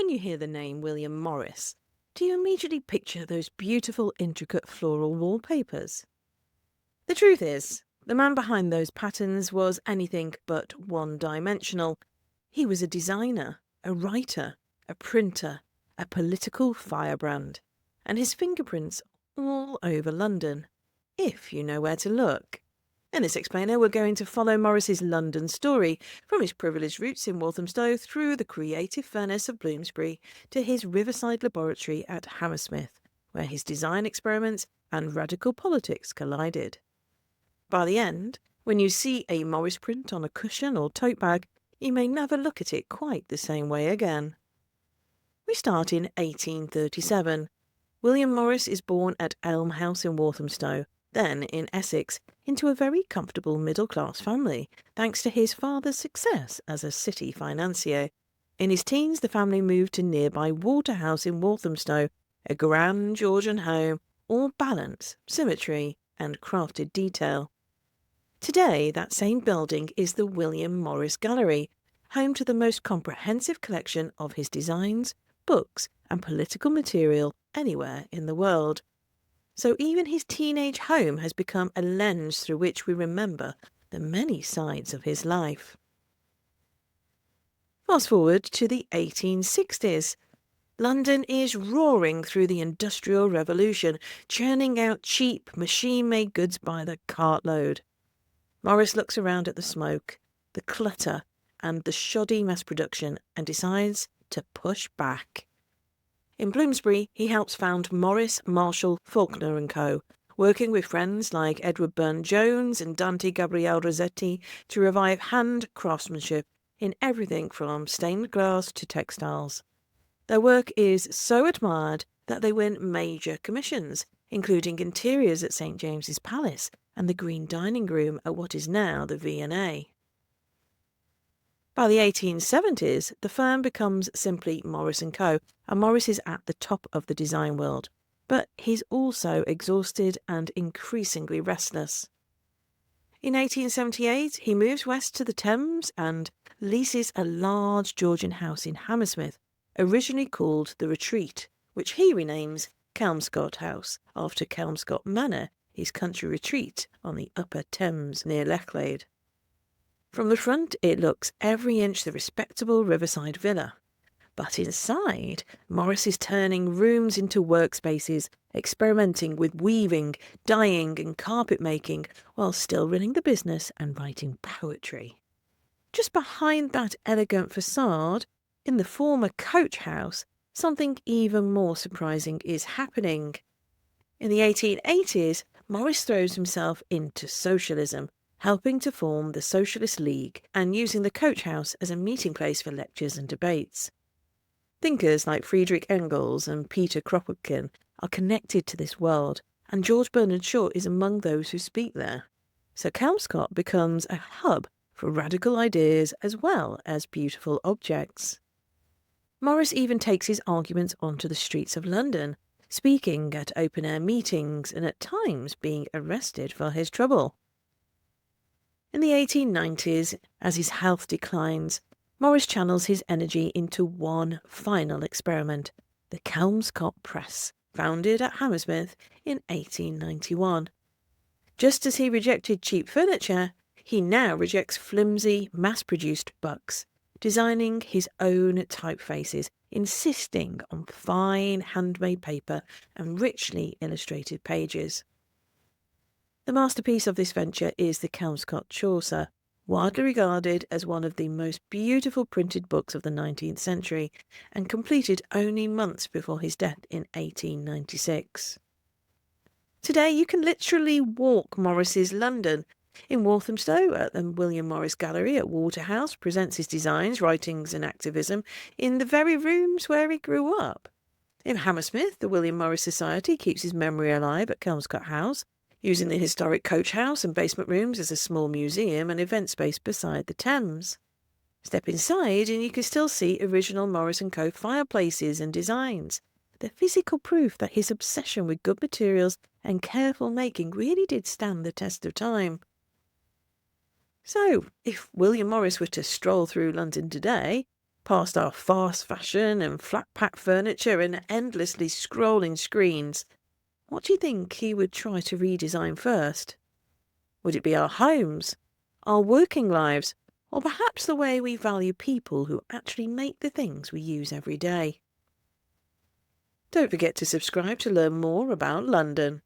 When you hear the name William Morris, do you immediately picture those beautiful, intricate floral wallpapers? The truth is, the man behind those patterns was anything but one-dimensional. He was a designer, a writer, a printer, a political firebrand, and his fingerprints all over London, if you know where to look. In this explainer, we're going to follow Morris's London story, from his privileged roots in Walthamstow through the creative furnace of Bloomsbury to his riverside laboratory at Hammersmith, where his design experiments and radical politics collided. By the end, when you see a Morris print on a cushion or tote bag, you may never look at it quite the same way again. We start in 1837. William Morris is born at Elm House in Walthamstow, then in Essex, into a very comfortable middle-class family, thanks to his father's success as a city financier. In his teens, the family moved to nearby Waterhouse in Walthamstow, a grand Georgian home, all balance, symmetry, and crafted detail. Today, that same building is the William Morris Gallery, home to the most comprehensive collection of his designs, books, and political material anywhere in the world. So even his teenage home has become a lens through which we remember the many sides of his life. Fast forward to the 1860s. London is roaring through the Industrial Revolution, churning out cheap, machine-made goods by the cartload. Morris looks around at the smoke, the clutter, and the shoddy mass production and decides to push back. In Bloomsbury, he helps found Morris, Marshall, Faulkner & Co., working with friends like Edward Burne-Jones and Dante Gabriel Rossetti to revive hand craftsmanship in everything from stained glass to textiles. Their work is so admired that they win major commissions, including interiors at St James's Palace and the Green Dining Room at what is now the V&A. By the 1870s, the firm becomes simply Morris & Co., and Morris is at the top of the design world. But he's also exhausted and increasingly restless. In 1878, he moves west to the Thames and leases a large Georgian house in Hammersmith, originally called The Retreat, which he renames Kelmscott House, after Kelmscott Manor, his country retreat on the upper Thames near Lechlade. From the front, it looks every inch the respectable riverside villa. But inside, Morris is turning rooms into workspaces, experimenting with weaving, dyeing and carpet making, while still running the business and writing poetry. Just behind that elegant facade, in the former coach house, something even more surprising is happening. In the 1880s, Morris throws himself into socialism, helping to form the Socialist League and using the coach house as a meeting place for lectures and debates. Thinkers like Friedrich Engels and Peter Kropotkin are connected to this world, and George Bernard Shaw is among those who speak there. So Kelmscott becomes a hub for radical ideas as well as beautiful objects. Morris even takes his arguments onto the streets of London, speaking at open-air meetings and at times being arrested for his trouble. In the 1890s, as his health declines, Morris channels his energy into one final experiment, the Kelmscott Press, founded at Hammersmith in 1891. Just as he rejected cheap furniture, he now rejects flimsy, mass-produced bucks, designing his own typefaces, insisting on fine handmade paper and richly illustrated pages. The masterpiece of this venture is the Kelmscott Chaucer, widely regarded as one of the most beautiful printed books of the 19th century, and completed only months before his death in 1896. Today you can literally walk Morris's London. In Walthamstow, at the William Morris Gallery at Waterhouse, presents his designs, writings and activism in the very rooms where he grew up. In Hammersmith, the William Morris Society keeps his memory alive at Kelmscott House, using the historic coach house and basement rooms as a small museum and event space beside the Thames. Step inside and you can still see original Morris & Co. fireplaces and designs, the physical proof that his obsession with good materials and careful making really did stand the test of time. So, if William Morris were to stroll through London today, Past our fast fashion and flat-pack furniture and endlessly scrolling screens, what do you think he would try to redesign first? Would it be our homes, our working lives, or perhaps the way we value people who actually make the things we use every day? Don't forget to subscribe to learn more about London.